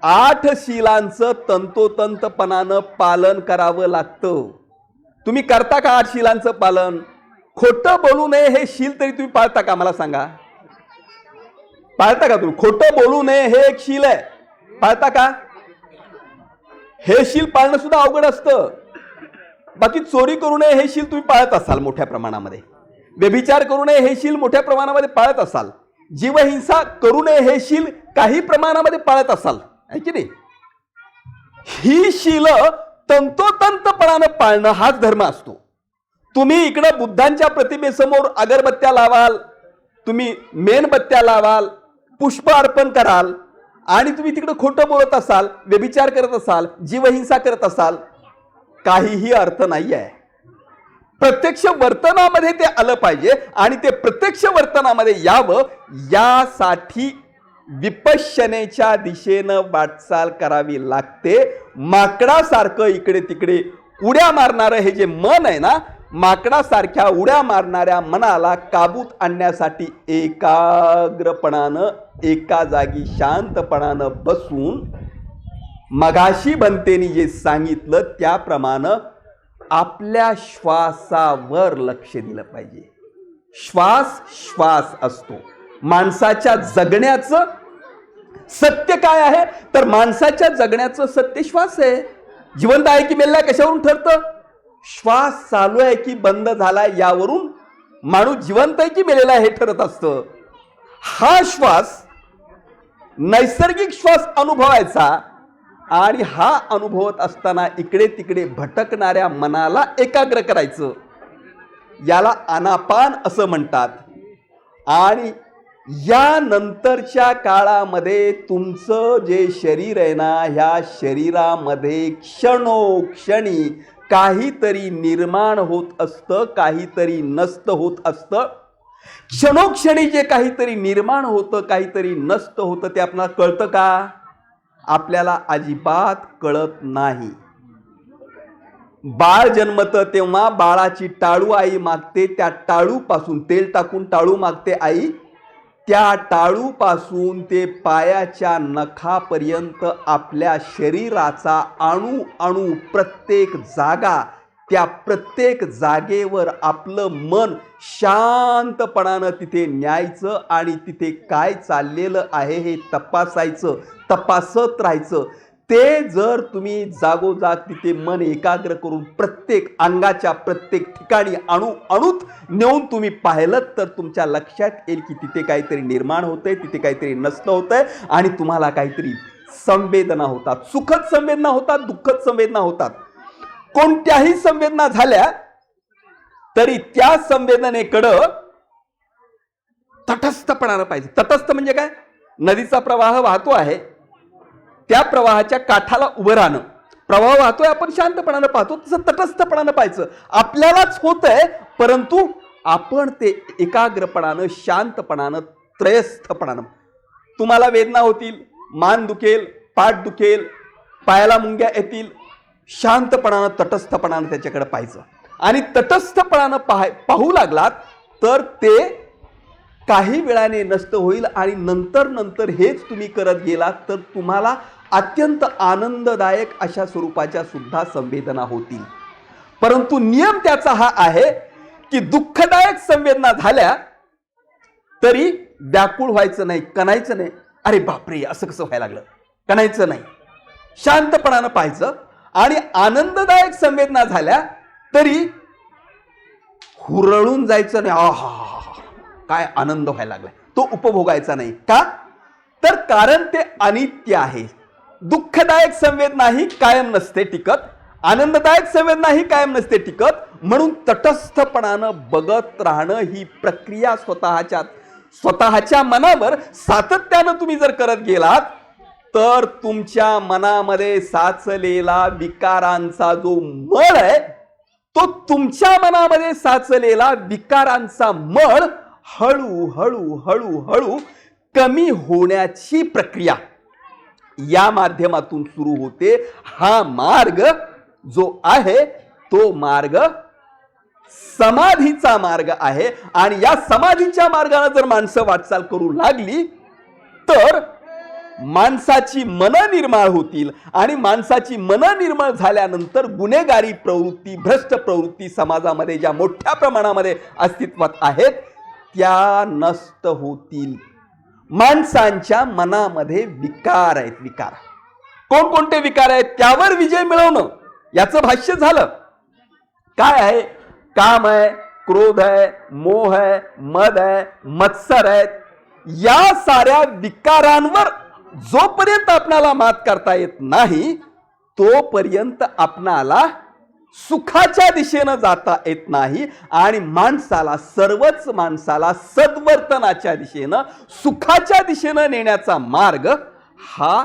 A: 8 शिलांचं तंतोतंतपणानं पालन करावं लागतं. तुम्ही करता का 8 शिलांचं पालन? खोटं बोलू नये हे शील तरी तुम्ही पाळता का? मला सांगा, पाळता का तुम्ही? खोटं बोलू नये हे एक शील आहे, पाळता का? हे शील पाळणं सुद्धा अवघड असतं. बाकी चोरी करू नये हे शील तुम्ही पाळत असाल मोठ्या प्रमाणामध्ये. व्यभिचार करू नये हे शील मोठ्या प्रमाणामध्ये पाळत असाल. जीवहिंसा करू नये हे शील काही प्रमाणामध्ये पाळत असाल, आहे की नाही? ही शील तंतोतंतपणानं पाळणं हाच धर्म असतो. तुम्ही इकडं बुद्धांच्या प्रतिमेसमोर अगरबत्त्या लावाल, तुम्ही मेणबत्त्या लावाल, पुष्प अर्पण कराल आणि तुम्ही तिकडं खोटं बोलत असाल, व्यभिचार करत असाल, जीवहिंसा करत असाल, काहीही अर्थ नाही आहे. प्रत्यक्ष वर्तनामध्ये ते आलं पाहिजे आणि ते प्रत्यक्ष वर्तनामध्ये यावं यासाठी विपश्यनेच्या दिशेनं वाटचाल करावी लागते. माकडासारखं इकडे तिकडे उड्या मारणारं हे जे मन आहे ना, माकडासारख्या उड्या मारणाऱ्या मनाला काबूत आणण्यासाठी एकाग्रपणानं एका जागी शांतपणानं बसून मगाशी बनतेनी जे सांगितलं त्याप्रमाणे आपल्या श्वासावर लक्ष दिलं पाहिजे. श्वास श्वास असतो. माणसाच्या जगण्याचं सत्य काय आहे? तर माणसाच्या जगण्याचं सत्य श्वास आहे. जिवंत आहे की मेला कशावरून ठरतं? श्वास चालू आहे की बंद झालाय यावरून माणूस जिवंत आहे की मेलेला हे ठरत असतं. हा श्वास नैसर्गिक श्वास अनुभवायचा आणि हा अनुभवत असताना इकडे तिकडे भटकणाऱ्या मनाला एकाग्र करायचं. याला आनापान असं म्हणतात. आणि या नंतरच्या काळामध्ये तुमचं जे शरीर आहे ना, ह्या शरीरामध्ये क्षणोक्षणी काहीतरी निर्माण होत असतं, काहीतरी नष्ट होत असतं. क्षणोक्षणी जे काहीतरी निर्माण होतं, काहीतरी नष्ट होतं, ते आपल्याला कळतं का? आपल्याला अजिबात कळत नाही. बाळ जन्मतं तेव्हा बाळाची टाळू आई मागते. त्या टाळूपासून तेल टाकून टाळू मागते आई. त्या टाळूपासून ते पायाच्या नखापर्यंत आपल्या शरीराचा अणू अणू प्रत्येक जागा, त्या प्रत्येक जागेवर आपलं मन शांतपणानं तिथे न्यायचं आणि तिथे काय चाललेलं आहे हे तपासायचं, तपासत राहायचं. ते जर तुम्ही जागोजाग तिथे मन एकाग्र करून प्रत्येक अंगाच्या प्रत्येक ठिकाणी अणू अणूत नेऊन तुम्ही पाहिलं तर तुमच्या लक्षात येईल की तिथे काहीतरी निर्माण होतंय, तिथे काहीतरी नष्ट होतंय आणि तुम्हाला काहीतरी संवेदना होतात. सुखद संवेदना होतात, दुःखद संवेदना होतात. कोणत्याही संवेदना झाल्या तरी त्या संवेदनेकडं तटस्थपणानं पाहिजे. तटस्थ म्हणजे काय? नदीचा प्रवाह वाहतो आहे, त्या प्रवाहाच्या काठाला उभं राहणं. प्रवाह वाहतोय, आपण शांतपणानं पाहतो, तसं तटस्थपणानं पाहायचं. आपल्यालाच होतंय परंतु आपण ते एकाग्रपणानं, शांतपणानं, त्रयस्थपणानं. तुम्हाला वेदना होतील, मान दुखेल, पाठ दुखेल, पायाला मुंग्या येतील, शांतपणानं तटस्थपणानं त्याच्याकडे पाहायचं. आणि तटस्थपणानं पाहू लागलात तर ते काही वेळाने नष्ट होईल आणि नंतर नंतर हेच तुम्ही करत गेलात तर तुम्हाला अत्यंत आनंददायक अशा स्वरूपाच्या सुद्धा संवेदना होतील. परंतु नियम त्याचा हा आहे की दुःखदायक संवेदना झाल्या तरी व्याकुळ व्हायचं नाही, कणायचं नाही. अरे बापरे, असं कसं व्हायला लागलं, कणायचं नाही. शांतपणानं पाहायचं. आणि आनंददायक संवेदना झाल्या तरी हुरळून जायचं नाही. आहा, काय आनंद व्हायला लागलाय, तो उपभोगायचा नाही. का? तर कारण ते अनित्य आहे. दुःखदायक संवेदना ही कायम नसते टिकत, आनंददायक संवेदना ही कायम नसते टिकत. म्हणून तटस्थपणानं बघत राहणं ही प्रक्रिया स्वतःच्या मनावर सातत्यानं तुम्ही जर करत गेलात तर तुमच्या मनामध्ये साचलेला विकारांचा जो मळ आहे तो तुमच्या मनामध्ये साचलेला विकारांचा मळ हळूहळू हळूहळू कमी होण्याची प्रक्रिया या माध्यमातून सुरू होते. हा मार्ग जो आहे तो मार्ग समाधीचा मार्ग आहे. आणि या समाधीच्या मार्गाने जर माणसं वाटचाल करू लागली तर माणसाची मनं निर्माळ होतील. आणि माणसाची मनं निर्माळ झाल्यानंतर गुन्हेगारी प्रवृत्ती, भ्रष्ट प्रवृत्ती समाजामध्ये ज्या मोठ्या प्रमाणामध्ये अस्तित्वात आहेत त्या नष्ट होतील. माणसांच्या मनामध्ये विकार आहेत. विकार कोणकोणते विकार आहेत त्यावर विजय मिळवणं याचं भाष्य झालं. काय आहे? काम आहे, क्रोध आहे, मोह आहे, मद आहे, मत्सर आहेत. या साऱ्या विकारांवर जोपर्यंत आपणाला मात करता येत नाही तोपर्यंत आपणाला सुखाच्या दिशेनं जाता येत नाही. आणि सर्वच माणसाला सद्वर्तनाच्या दिशेनं, सुखाच्या दिशेनं नेण्याचा मार्ग हा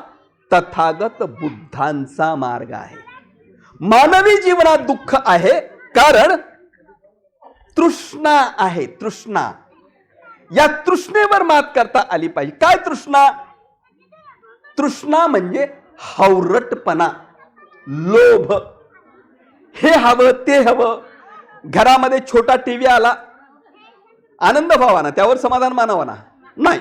A: तथागत बुद्धांचा मार्ग आहे. मानवी जीवनात दुःख आहे कारण तृष्णा आहे. तृष्णा, या तृष्णेवर मात करता आली पाहिजे. काय तृष्णा? तृष्णा म्हणजे हावरटपणा, लोभ. हे हवं, ते हवं. घरामध्ये छोटा टीव्ही आला, आनंद व्हावा ना, त्यावर समाधान मानावा ना? नाही,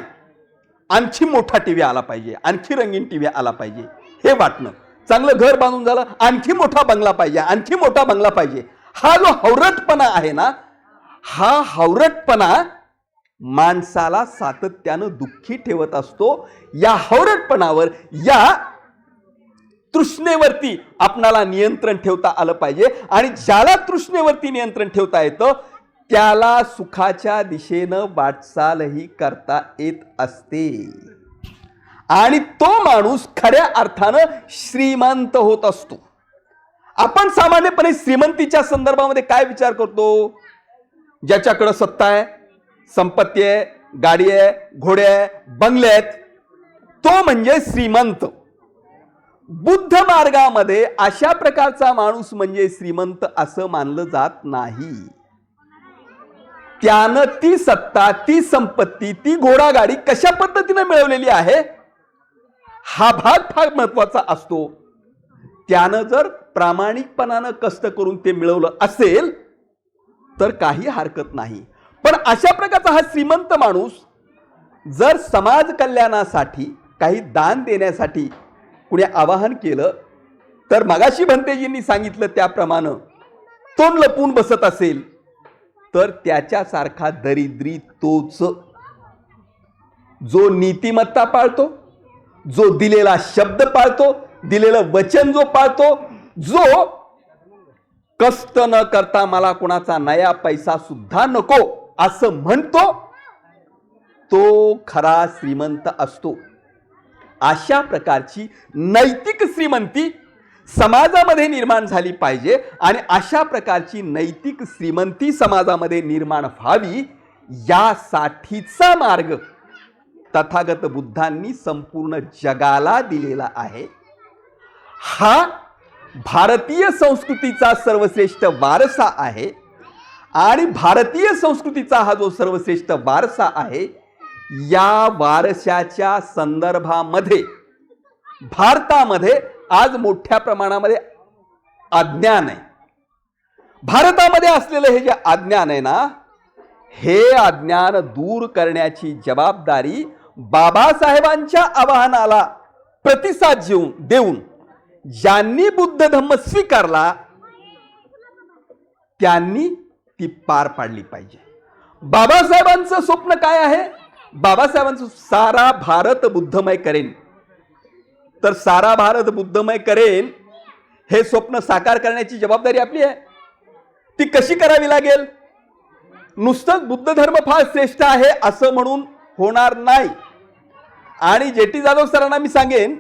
A: आणखी मोठा टीव्ही आला पाहिजे, आणखी रंगीन टीव्ही आला पाहिजे हे वाटणं. चांगलं घर बांधून झालं, आणखी मोठा बंगला पाहिजे, आणखी मोठा बंगला पाहिजे. हा जो हावरटपणा आहे ना, हा हावरटपणा माणसाला सातत्यानं दुःखी ठेवत असतो. या हावरटपणावर, या तृष्णेवरती आपणाला नियंत्रण ठेवता आलं पाहिजे. आणि ज्याला तृष्णेवरती नियंत्रण ठेवता येतं त्याला सुखाच्या दिशेनं वाटचालही करता येत असते. आणि तो माणूस खऱ्या अर्थानं श्रीमंत होत असतो. आपण सामान्यपणे श्रीमंतीच्या संदर्भामध्ये काय विचार करतो? ज्याच्याकडे सत्ता आहे, संपत्ती आहे, गाडी आहे, घोडे आहे, बंगले आहेत, तो म्हणजे श्रीमंत. बुद्ध मार्गामध्ये अशा प्रकारचा माणूस म्हणजे श्रीमंत असं मानलं जात नाही. त्यानं ती सत्ता, ती संपत्ती, ती घोडागाडी कशा पद्धतीने मिळवलेली आहे हा भाग फार महत्वाचा असतो. त्यानं जर प्रामाणिकपणानं कष्ट करून ते मिळवलं असेल तर काही हरकत नाही. पण अशा प्रकारचा हा श्रीमंत माणूस जर समाज कल्याणासाठी काही दान देण्यासाठी कुणी आवाहन केलं तर मगाशी भंतेजींनी सांगितलं त्याप्रमाणे तोंड लपून बसत असेल तर त्याच्यासारखा दरिद्री तोच जो नीतिमत्ता पाळतो, जो दिलेला शब्द पाळतो, दिलेलं वचन जो पाळतो, जो कष्ट न करता मला कोणाचा नया पैसा सुद्धा नको असं म्हणतो, तो खरा श्रीमंत असतो. अशा प्रकारची नैतिक श्रीमंती समाजामध्ये निर्माण झाली पाहिजे. आणि अशा प्रकारची नैतिक श्रीमंती समाजामध्ये निर्माण व्हावी यासाठीचा मार्ग तथागत बुद्धांनी संपूर्ण जगाला दिलेला आहे. हा भारतीय संस्कृतीचा सर्वश्रेष्ठ वारसा आहे. आणि भारतीय संस्कृतीचा हा जो सर्वश्रेष्ठ वारसा आहे या वारशाच्या संदर्भामध्ये भारतामध्ये आज मोठ्या प्रमाणामध्ये अज्ञान आहे. भारतामध्ये असलेलं हे जे अज्ञान आहे ना, हे अज्ञान दूर करण्याची जबाबदारी बाबासाहेबांच्या आवाहनाला प्रतिसाद देऊन ज्यांनी बुद्ध धम्म स्वीकारला त्यांनी ती पार पाडली पाहिजे. बाबासाहेबांचं स्वप्न काय आहे? बाबासाहेबांचं सारा भारत बुद्धमय करेन. तर सारा भारत बुद्धमय करेन हे स्वप्न साकार करण्याची जबाबदारी आपली आहे. ती कशी करावी लागेल? नुसतंच बुद्ध धर्म फार श्रेष्ठ आहे असं म्हणून होणार नाही. आणि जेटी जाधव सरांना मी सांगेन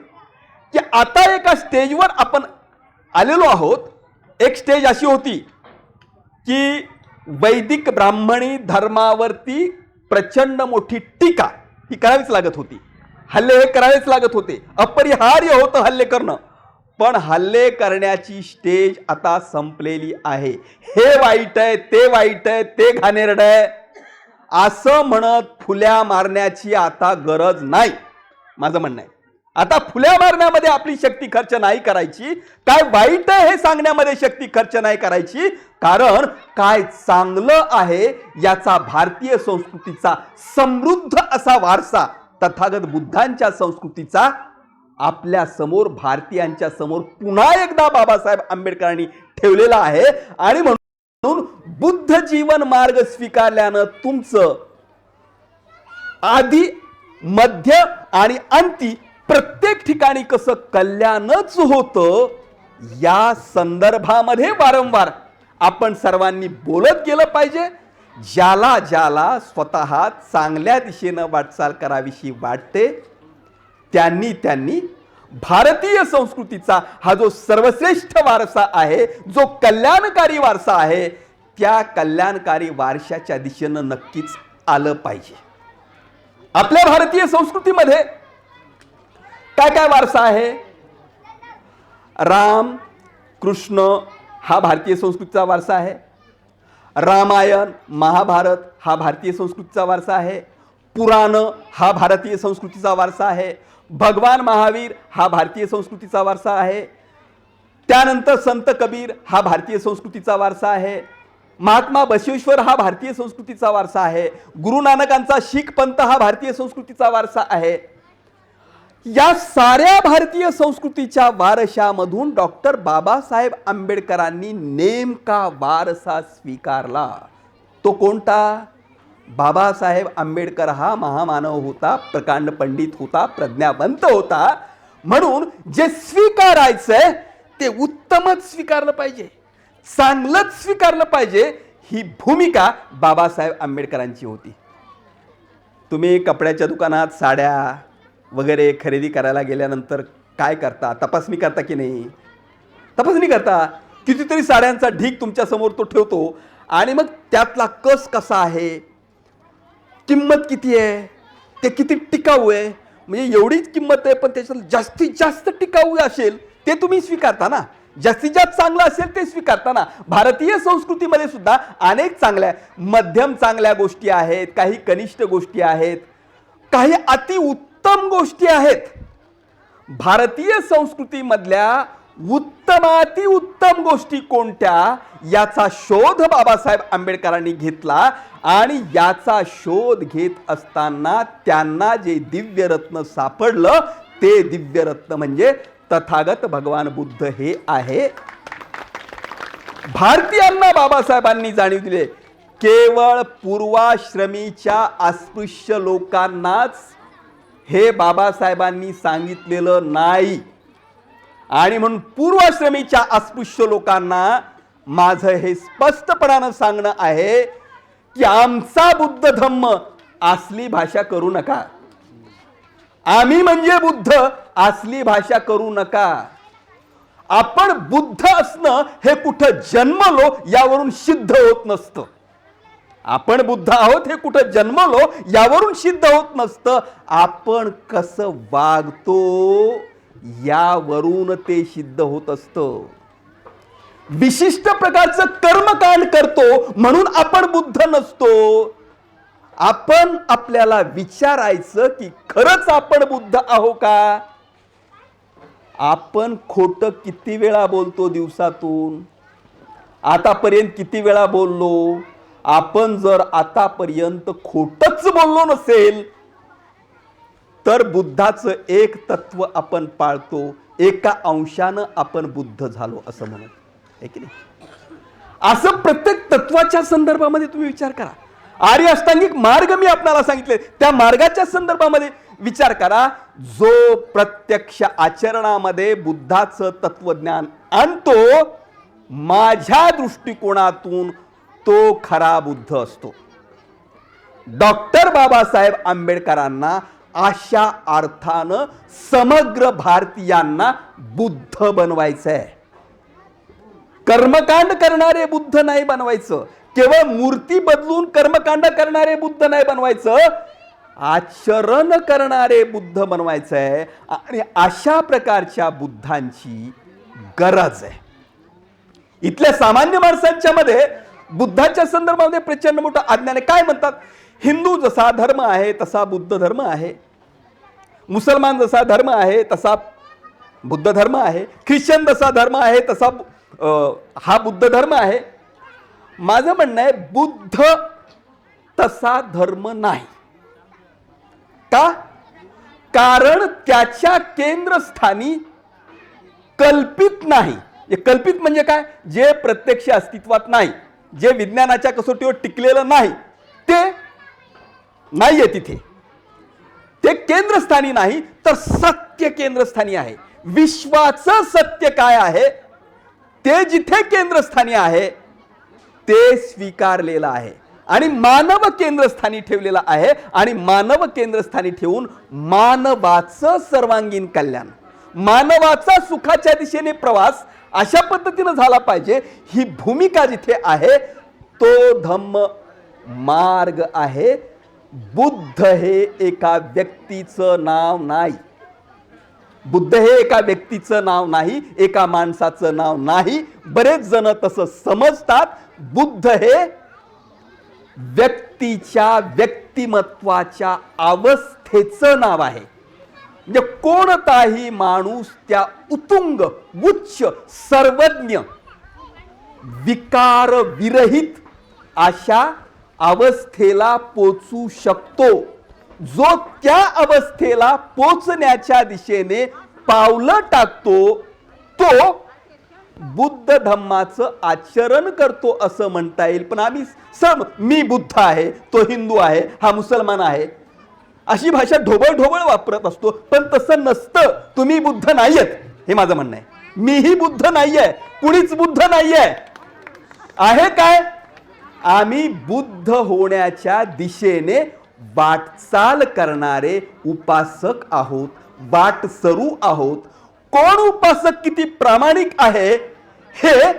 A: की आता एका स्टेजवर आपण आलेलो आहोत. एक स्टेज अशी होती की वैदिक ब्राह्मणी धर्मावरती प्रचंड मोठी टीका ही करावीच लागत होती. हल्ले हे करावेच लागत होते. अपरिहार्य होतं हल्ले करणं. पण हल्ले करण्याची स्टेज आता संपलेली आहे. हे वाईट आहे, ते वाईट आहे, ते घाणेरडं आहे असं म्हणत फुल्या मारण्याची आता गरज नाही. माझं म्हणणं आहे आता फुल्या मारण्यामध्ये आपली शक्ती खर्च नाही करायची. काय वाईट आहे हे सांगण्यामध्ये शक्ती खर्च नाही करायची. कारण काय चांगलं आहे याचा भारतीय संस्कृतीचा समृद्ध असा वारसा तथागत बुद्धांच्या संस्कृतीचा आपल्या समोर भारतीयांच्या समोर पुन्हा एकदा बाबासाहेब आंबेडकरांनी ठेवलेला आहे. आणि म्हणून बुद्ध जीवन मार्ग स्वीकारल्यानं तुमचं आधी मध्य आणि अंती प्रत्येक ठिकाणी कसं कल्याणच होतं या संदर्भामध्ये वारंवार आपण सर्वांनी बोलत गेलं पाहिजे. ज्याला ज्याला स्वतः चांगल्या दिशेनं वाटचाल करावीशी वाटते त्यांनी भारतीय संस्कृतीचा हा जो सर्वश्रेष्ठ वारसा आहे, जो कल्याणकारी वारसा आहे, त्या कल्याणकारी वारशाच्या दिशेनं नक्कीच आलं पाहिजे. आपल्या भारतीय संस्कृतीमध्ये काय काय वारसा आहे? राम कृष्ण हा भारतीय संस्कृतीचा वारसा आहे. रामायण महाभारत हा भारतीय संस्कृतीचा वारसा आहे. पुराण हा भारतीय संस्कृतीचा वारसा आहे. भगवान महावीर हा भारतीय संस्कृतीचा वारसा आहे. त्यानंतर संत कबीर हा भारतीय संस्कृतीचा वारसा आहे. महात्मा बसवेश्वर हा भारतीय संस्कृतीचा वारसा आहे. गुरु नानकांचा शीख पंथ हा भारतीय संस्कृतीचा वारसा आहे. या साऱ्या भारतीय संस्कृतीच्या वारशामधून डॉक्टर बाबासाहेब आंबेडकरांनी नेमका वारसा स्वीकारला. तो कोणता? बाबासाहेब आंबेडकर हा महामानव होता, प्रकांड पंडित होता, प्रज्ञावंत होता. म्हणून जे स्वीकारायचंय ते उत्तमच स्वीकारलं पाहिजे, चांगलंच स्वीकारलं पाहिजे. ही भूमिका बाबासाहेब आंबेडकरांची होती. तुम्ही कपड्याच्या दुकानात साड्या वगैरे खरेदी करायला गेल्यानंतर काय करता? तपासणी करता की नाही? तपासणी करता. कितीतरी साड्यांचा ढीग तुमच्या समोर तो ठेवतो आणि मग त्यातला कस कसा आहे, किंमत किती आहे, ते किती टिकाऊ आहे, म्हणजे एवढीच किंमत आहे पण त्याच्यात जास्तीत जास्त टिकाऊ असेल ते तुम्ही स्वीकारता ना. जास्तीत जास्त चांगलं असेल ते स्वीकारता ना. भारतीय संस्कृतीमध्ये सुद्धा अनेक चांगल्या मध्यम चांगल्या गोष्टी आहेत, काही कनिष्ठ गोष्टी आहेत, काही अति उत्तम गोष्टी आहेत. भारतीय संस्कृतीमधल्या उत्तमाति उत्तम गोष्टी कोणत्या याचा शोध बाबासाहेब आंबेडकरांनी घेतला. आणि याचा शोध घेत असताना त्यांना जे दिव्यरत्न सापडलं ते दिव्यरत्न म्हणजे तथागत भगवान बुद्ध हे आहे. भारतीयांना बाबासाहेबांनी जाणीव दिले केवळ पूर्वाश्रमीच्या अस्पृश्य लोकांनाच हे बाबासाहेबांनी सांगितलेलं नाही. आणि म्हणून पूर्वाश्रमीच्या अस्पृश्य लोकांना माझं हे स्पष्टपणानं सांगणं आहे की आमचा बुद्ध धम्म असली भाषा करू नका. आम्ही म्हणजे बुद्ध असली भाषा करू नका. आपण बुद्ध असणं हे कुठं जन्मलो यावरून सिद्ध होत नसतं. आपण बुद्ध आहोत हे कुठं जन्मलो यावरून सिद्ध होत नसतं. आपण कसं वागतो यावरून ते सिद्ध होत असतं. विशिष्ट प्रकारचं कर्मकांड करतो म्हणून आपण बुद्ध नसतो. आपण आपल्याला विचारायचं की खरंच आपण बुद्ध आहो का? आपण खोटं किती वेळा बोलतो दिवसातून? आतापर्यंत किती वेळा बोललो? आपण जर आतापर्यंत खोटच बोललो नसेल तर बुद्धाचं एक तत्व आपण पाळतो, एका अंशानं आपण बुद्ध झालो असं म्हणत आहे की नाही? असं प्रत्येक तत्वाच्या संदर्भामध्ये तुम्ही विचार करा. आर्य अष्टांगिक मार्ग मी आपल्याला सांगितले, त्या मार्गाच्या संदर्भामध्ये विचार करा. जो प्रत्यक्ष आचरणामध्ये बुद्धाचं तत्वज्ञान आणतो, माझ्या दृष्टिकोनातून तो खरा बुद्ध असतो. डॉक्टर बाबासाहेब आंबेडकरांना अशा अर्थानं समग्र भारतीयांना बुद्ध बनवायचंय. कर्मकांड करणारे बुद्ध नाही बनवायचं, केवळ मूर्ती बदलून कर्मकांड करणारे बुद्ध नाही बनवायचं, आचरण करणारे बुद्ध बनवायचंय. आणि अशा प्रकारच्या बुद्धांची गरज आहे. इथल्या सामान्य माणसांच्या मध्ये बुद्धाच्या संदर्भामध्ये प्रचंड मोठं अज्ञान आहे. काय म्हणतात? हिंदू जसा धर्म आहे तसा बुद्ध धर्म आहे, मुसलमान जसा धर्म आहे तसा बुद्ध धर्म आहे, ख्रिश्चन जसा धर्म आहे तसा हा बुद्ध धर्म आहे. माझं म्हणणं आहे बुद्ध तसा धर्म नाही. का? कारण त्याच्या केंद्रस्थानी कल्पित नाही. कल्पित म्हणजे काय? जे प्रत्यक्ष अस्तित्वात नाही, जे विज्ञानाच्या कसोटीवर टिकलेलं नाही, ते नाहीये तिथे. ते केंद्रस्थानी नाही तर सत्य केंद्रस्थानी आहे. विश्वाचं सत्य काय आहे ते जिथे केंद्रस्थानी आहे ते स्वीकारलेलं आहे आणि मानव केंद्रस्थानी ठेवलेलं आहे. आणि मानव केंद्रस्थानी ठेवून मानवाचं सर्वांगीण कल्याण, मानवाचा सुखाच्या दिशेने प्रवास अशा पद्धतीने झाला पाहिजे. ही भूमिका जिथे आहे तो धम्म मार्ग आहे. बुद्ध हे एका व्यक्तीचं नाव नाही. बुद्ध हे एका व्यक्तीचं नाव नाही, एका माणसाचं नाव नाही. बरेच जण तसं समजतात. बुद्ध हे व्यक्तीच्या व्यक्तिमत्वाच्या अवस्थेचं नाव आहे. म्हणजे कोणताही माणूस त्या उत्तुंग, उच्च, सर्वज्ञ, विकार विरहित अशा अवस्थेला पोचू शकतो. जो त्या अवस्थेला पोचण्याच्या दिशेने पावलं टाकतो तो बुद्ध धम्माचं आचरण करतो असं म्हणता येईल. पण आम्ही मी बुद्ध आहे, तो हिंदू आहे, हा मुसलमान आहे, अशी भाषा ढोबळ ढोबळ वापरत असतो. पण तसं नसतं. तुम्ही बुद्ध नाहीयेत हे माझं म्हणणं आहे. मीही बुद्ध नाहीये, कुणीच बुद्ध नाहीये. आहे काय? आम्ही बुद्ध होण्याच्या दिशेने वाटचाल करणारे उपासक आहोत, वाटसरू आहोत. कोण उपासक किती प्रामाणिक आहे हे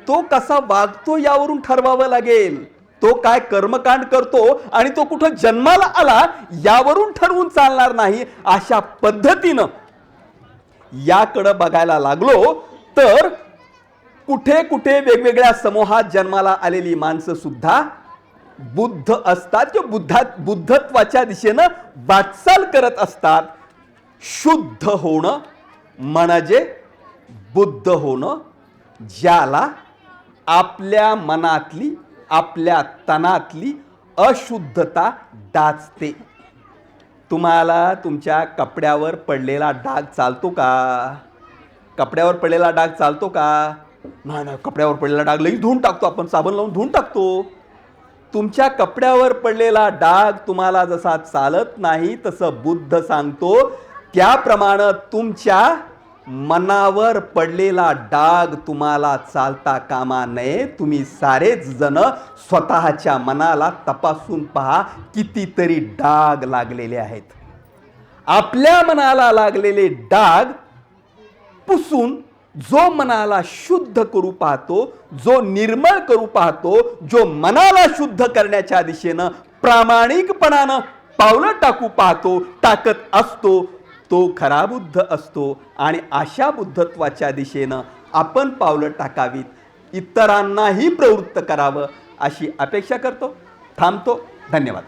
A: तो कसा वागतो यावरून ठरवावं लागेल. तो काय कर्मकांड करतो आणि तो कुठं जन्माला आला यावरून ठरवून चालणार नाही. अशा पद्धतीनं याकडं बघायला लागलो तर कुठे कुठे वेगवेगळ्या समूहात जन्माला आलेली माणसं सुद्धा बुद्ध असतात किंवा बुद्धत्वाच्या दिशेनं वाटचाल करत असतात. शुद्ध होणं म्हणजे बुद्ध होणं, ज्याला आपल्या मनातली, आपल्या तनातली अशुद्धता डाचते. तुम्हाला तुमच्या कपड्यावर पडलेला डाग चालतो का? कपड्यावर पडलेला डाग चालतो का? नाही, कपड्यावर पडलेला डाग लगेच धुवून टाकतो आपण, साबण लावून धुवून टाकतो. तुमच्या कपड्यावर पडलेला डाग तुम्हाला जसा चालत नाही तसं बुद्ध सांगतो त्याप्रमाणे तुमच्या मनावर पडलेला डाग तुम्हाला चालता कामा नये. तुम्ही सारेच जण स्वतःच्या मनाला तपासून पहा, कितीतरी डाग लागलेले आहेत. आपल्या मनाला लागलेले डाग पुसून जो मनाला शुद्ध करू पाहतो, जो निर्मळ करू पाहतो, जो मनाला शुद्ध करण्याच्या दिशेनं प्रामाणिकपणानं पावलं टाकू पाहतो, टाकत असतो, तो खरा बुद्ध असतो. आणि अशा बुद्धत्वाच्या दिशेनं आपण पावलं टाकावीत, इतरांनाही प्रवृत्त करावं अशी अपेक्षा करतो. थांबतो. धन्यवाद.